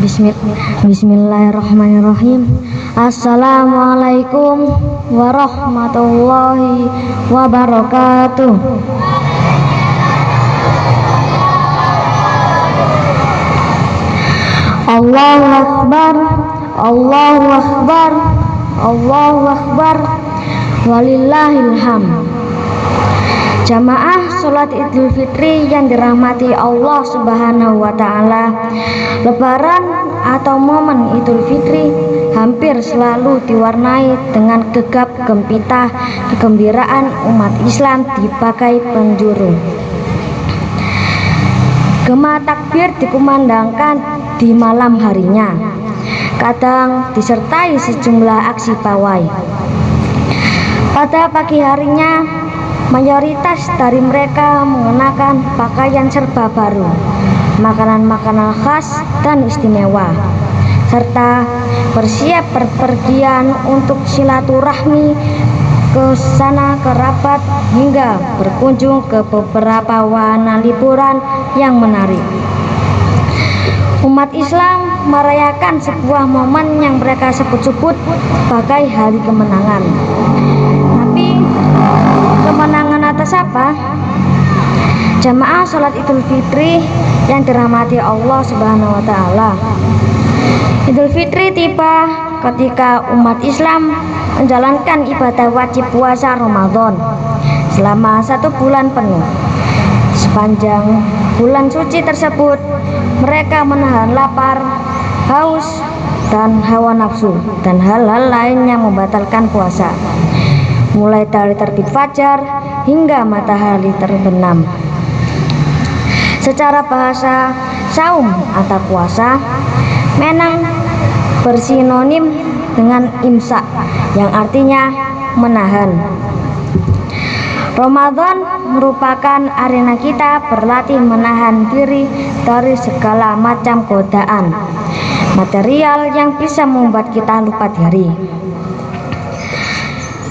Bismillahirrahmanirrahim. Assalamualaikum warahmatullahi wabarakatuh. Allahu Akbar, Allahu Akbar, Allahu Akbar, walillahil hamd. Jamaah sholat Idul Fitri yang dirahmati Allah Subhanahu wa Ta'ala, Lebaran atau momen Idul Fitri hampir selalu diwarnai dengan gegap gempita kegembiraan umat Islam dipakai penjuru. Gema takbir dikumandangkan di malam harinya, kadang disertai sejumlah aksi pawai. Pada pagi harinya, mayoritas dari mereka mengenakan pakaian serba baru, makanan-makanan khas dan istimewa, serta bersiap berpergian untuk silaturahmi ke sana kerabat hingga berkunjung ke beberapa wahana liburan yang menarik. Umat Islam merayakan sebuah momen yang mereka sebut-sebut sebagai hari kemenangan. Tapi kemenangan atas apa? Jamaah sholat Idul Fitri yang dirahmati Allah Subhanahu wa Ta'ala, Idul Fitri tiba ketika umat Islam menjalankan ibadah wajib puasa Ramadan selama 1 bulan penuh. Sepanjang bulan suci tersebut, mereka menahan lapar, haus, dan hawa nafsu dan hal-hal lain yang membatalkan puasa, mulai dari terbit fajar hingga matahari terbenam. Secara bahasa, saum atau puasa memang bersinonim dengan imsak yang artinya menahan. Ramadan merupakan arena kita berlatih menahan diri dari segala macam godaan material yang bisa membuat kita lupa diri.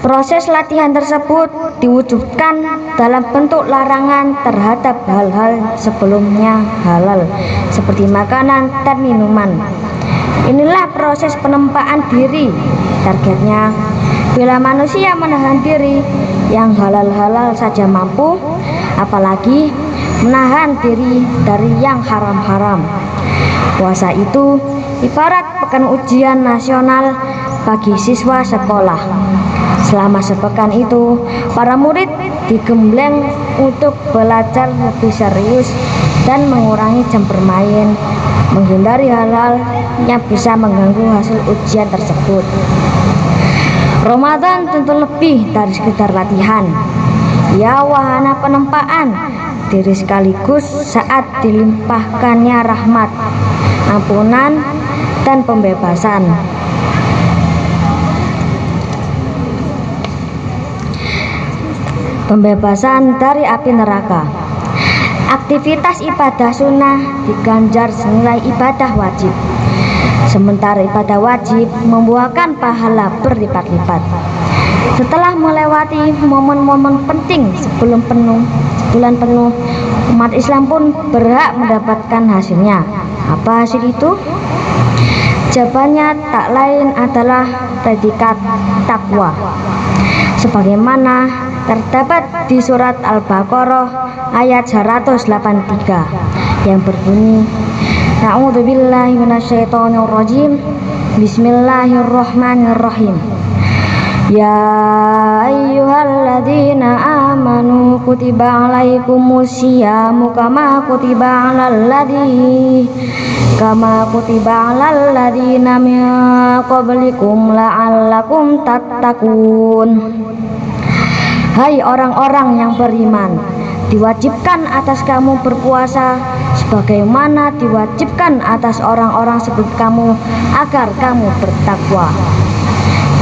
Proses latihan tersebut diwujudkan dalam bentuk larangan terhadap hal-hal sebelumnya halal, seperti makanan dan minuman. Inilah proses penempaan diri. Targetnya, bila manusia menahan diri yang halal-halal saja mampu, apalagi menahan diri dari yang haram-haram. Puasa itu ibarat pekan ujian nasional bagi siswa sekolah. Selama sepekan itu, para murid digembleng untuk belajar lebih serius dan mengurangi jam bermain, menghindari hal-hal yang bisa mengganggu hasil ujian tersebut. Ramadan tentu lebih dari sekedar latihan. Ia wahana penempaan diri sekaligus saat dilimpahkannya rahmat, ampunan, dan pembebasan. Pembebasan dari api neraka. Aktivitas ibadah sunnah diganjar senilai ibadah wajib, sementara ibadah wajib membuahkan pahala berlipat-lipat. Setelah melewati momen-momen penting sebelum bulan penuh, umat Islam pun berhak mendapatkan hasilnya. Apa hasil itu? Jawabannya tak lain adalah predikat takwa, sebagaimana terdapat di surat Al-Baqarah ayat 183 yang berbunyi, A'udzubillahi minasyaitonirrajim, Bismillahirrahmanirrahim. Ya ayyuhalladzina amanu kutiba alaikumusyiyamu kama kutiba alal ladzina min qablikum la'allakum tattaqun. Hai orang-orang yang beriman, diwajibkan atas kamu berpuasa sebagaimana diwajibkan atas orang-orang sebelum kamu agar kamu bertakwa.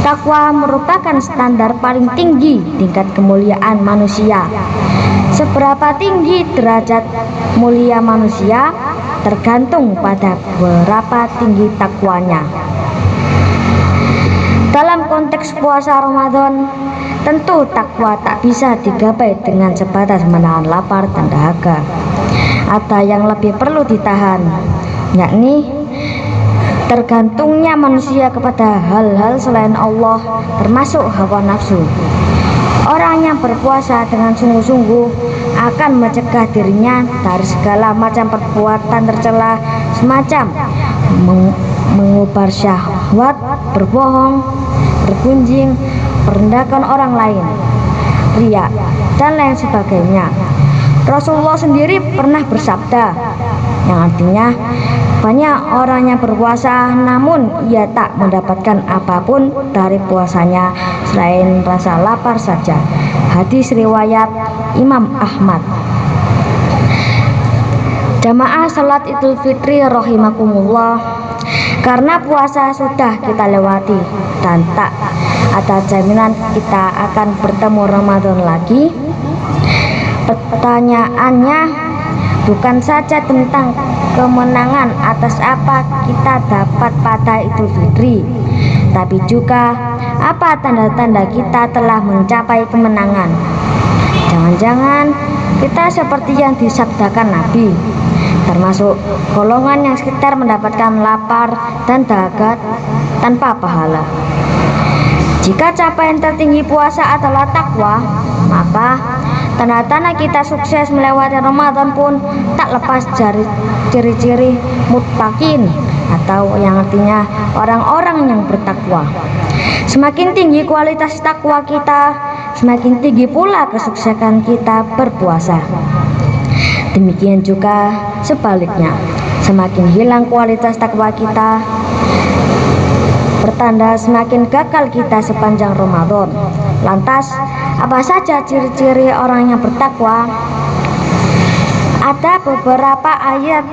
Takwa merupakan standar paling tinggi tingkat kemuliaan manusia. Seberapa tinggi derajat mulia manusia tergantung pada berapa tinggi takwanya. Dalam konteks puasa Ramadan, tentu takwa tak bisa digapai dengan sebatas menahan lapar dan dahaga. Ada yang lebih perlu ditahan, yakni tergantungnya manusia kepada hal-hal selain Allah, termasuk hawa nafsu. Orang yang berpuasa dengan sungguh-sungguh akan mencegah dirinya dari segala macam perbuatan tercela, semacam mengubar syahwat, berbohong, bergunjing, merendahkan orang lain, riya, dan lain sebagainya. Rasulullah sendiri pernah bersabda, yang artinya banyak orang yang berpuasa namun ia tak mendapatkan apapun dari puasanya selain rasa lapar saja. Hadis riwayat Imam Ahmad. Jamaah salat Idul Fitri rahimakumullah, karena puasa sudah kita lewati dan tak ada jaminan kita akan bertemu Ramadan lagi. Pertanyaannya bukan saja tentang kemenangan atas apa kita dapat pada Idul Fitri, tapi juga apa tanda-tanda kita telah mencapai kemenangan. Jangan-jangan kita seperti yang disabdakan Nabi, termasuk golongan yang sekitar mendapatkan lapar dan dahaga tanpa pahala. Jika capaian tertinggi puasa adalah takwa, maka tanda-tanda kita sukses melewati Ramadan pun tak lepas dari ciri-ciri muttaqin, atau yang artinya orang-orang yang bertakwa. Semakin tinggi kualitas takwa kita, semakin tinggi pula kesuksesan kita berpuasa. Demikian juga sebaliknya, semakin hilang kualitas takwa kita, pertanda semakin gagal kita sepanjang Ramadan. Lantas, apa saja ciri-ciri orang yang bertakwa? Ada beberapa ayat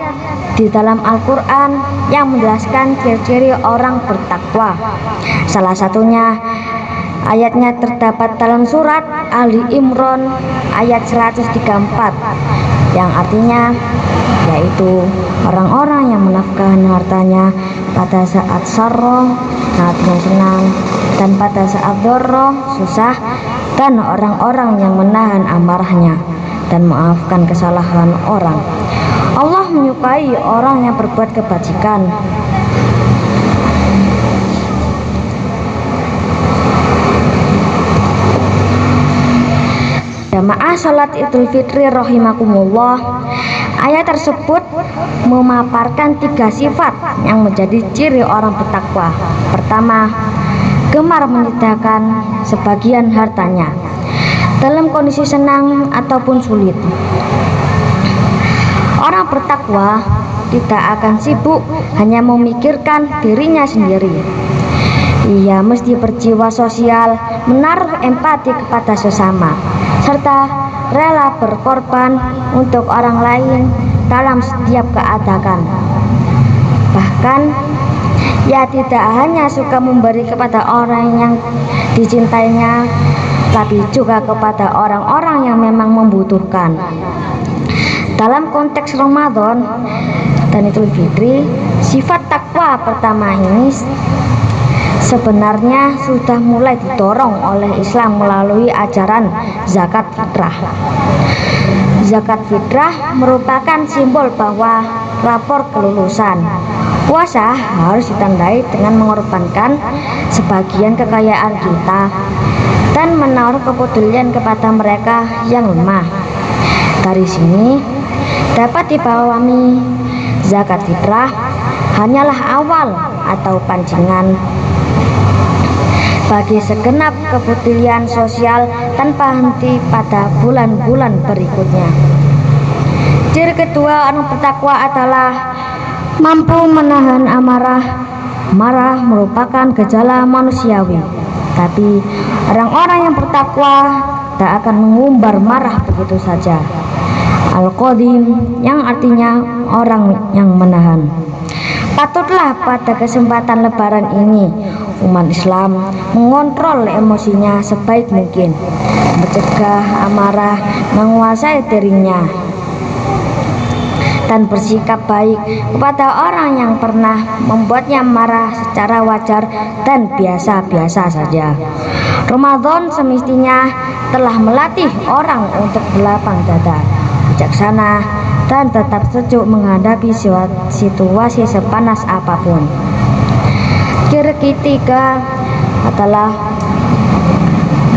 di dalam Al-Quran yang menjelaskan ciri-ciri orang bertakwa. Salah satunya ayatnya terdapat dalam surat Ali Imran ayat 134, yang artinya yaitu orang-orang yang menafkahkan hartanya pada saat sarro, saat senang, dan pada saat doro, susah, dan orang-orang yang menahan amarahnya dan memaafkan kesalahan orang. Allah menyukai orang yang berbuat kebajikan. Jamaah salat Idul Fitri rahimakumullah, ayat tersebut memaparkan 3 sifat yang menjadi ciri orang bertakwa. Pertama, gemar menyediakan sebagian hartanya dalam kondisi senang ataupun sulit. Orang bertakwa tidak akan sibuk hanya memikirkan dirinya sendiri. Ia mesti berjiwa sosial, menaruh empati kepada sesama, serta rela berkorban untuk orang lain dalam setiap keadaan. Bahkan ia tidak hanya suka memberi kepada orang yang dicintainya, tapi juga kepada orang-orang yang memang membutuhkan. Dalam konteks Ramadan dan Idul Fitri, sifat takwa pertama ini sebenarnya sudah mulai didorong oleh Islam melalui ajaran zakat fitrah. Zakat fitrah merupakan simbol bahwa rapor kelulusan. Puasa harus ditandai dengan mengorbankan sebagian kekayaan kita dan menaruh kepedulian kepada mereka yang lemah. Dari sini dapat dipahami zakat fitrah hanyalah awal atau pancingan bagi segenap kepedulian sosial tanpa henti pada bulan-bulan berikutnya. Ciri kedua orang bertakwa adalah mampu menahan amarah. Marah merupakan gejala manusiawi, tapi orang-orang yang bertakwa tak akan mengumbar marah begitu saja. Al-Qadim, yang artinya orang yang menahan. Patutlah pada kesempatan lebaran ini umat Islam mengontrol emosinya sebaik mungkin, mencegah amarah menguasai dirinya, dan bersikap baik kepada orang yang pernah membuatnya marah secara wajar dan biasa-biasa saja. Ramadan semestinya telah melatih orang untuk berlapang dada, bijaksana, dan tetap sejuk menghadapi situasi sepanas apapun. Ciri ketiga adalah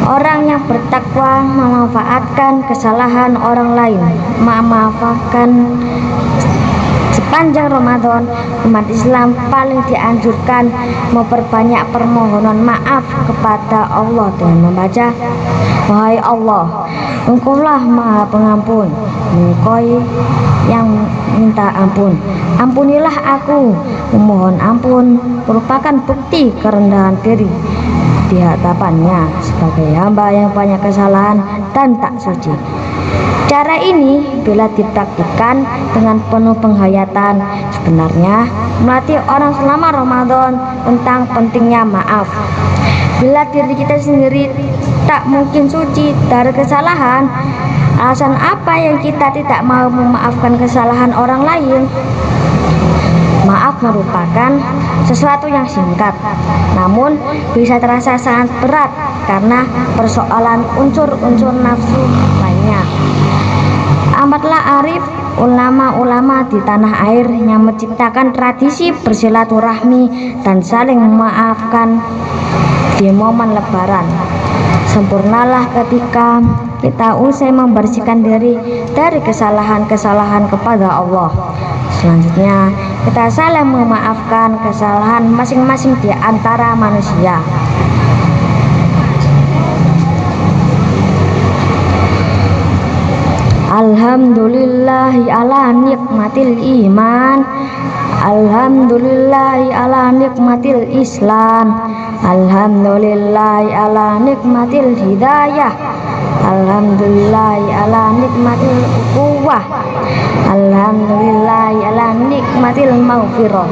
orang yang bertakwa memanfaatkan kesalahan orang lain. Memaafkan sepanjang Ramadan, umat Islam paling dianjurkan memperbanyak permohonan maaf kepada Allah dengan membaca, "Wahai Allah, Engkaulah Maha Pengampun, Engkau yang minta ampun. Ampunilah aku." Memohon ampun merupakan bukti kerendahan diri di hadapannya sebagai hamba yang banyak kesalahan dan tak suci. Cara ini bila dipraktikkan dengan penuh penghayatan, sebenarnya melatih orang selama Ramadan tentang pentingnya maaf. Bila diri kita sendiri tak mungkin suci dari kesalahan, alasan apa yang kita tidak mau memaafkan kesalahan orang lain? Maaf merupakan sesuatu yang singkat, namun bisa terasa sangat berat karena persoalan unsur-unsur nafsu lainnya. Amatlah arif ulama-ulama di tanah air yang menciptakan tradisi bersilaturahmi dan saling memaafkan di momen lebaran. Sempurnalah ketika kita usai membersihkan diri dari kesalahan-kesalahan kepada Allah. Selanjutnya, kita saling memaafkan kesalahan masing-masing di antara manusia. Alhamdulillahi ala nikmatil iman, alhamdulillahi ala nikmatil Islam, alhamdulillahi ala nikmatil hidayah, alhamdulillahi ala nikmatil ukhuwah, alhamdulillahi ala nikmatil maghfirah.